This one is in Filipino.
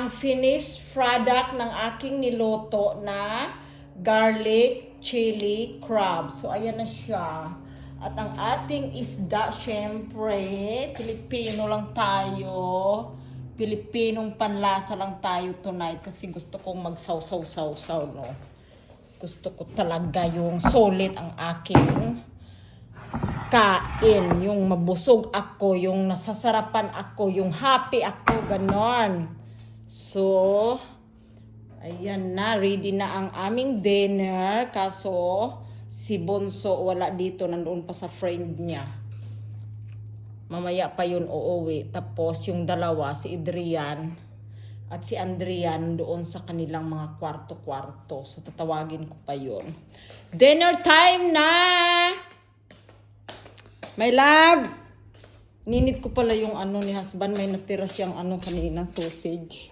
Ang finished product ng aking niloto na garlic chili crab. So, ayan na siya. At ang ating isda, syempre, Pilipino lang tayo. Pilipinong panlasa lang tayo tonight kasi gusto kong magsaw-saw-saw-saw, no? Gusto ko talaga yung solid ang aking kain. Yung mabusog ako, yung nasasarapan ako, yung happy ako, ganon. So, ayan na, ready na ang aming dinner. Kaso, si Bonso wala dito, nandoon pa sa friend niya. Mamaya pa yun uuwi. Tapos, yung dalawa, si Adrian at si Andrian, doon sa kanilang mga kwarto-kwarto. So, tatawagin ko pa yun. Dinner time na! My love! Ninit ko pala yung ano ni husband. May natira siyang ano kanina, sausage.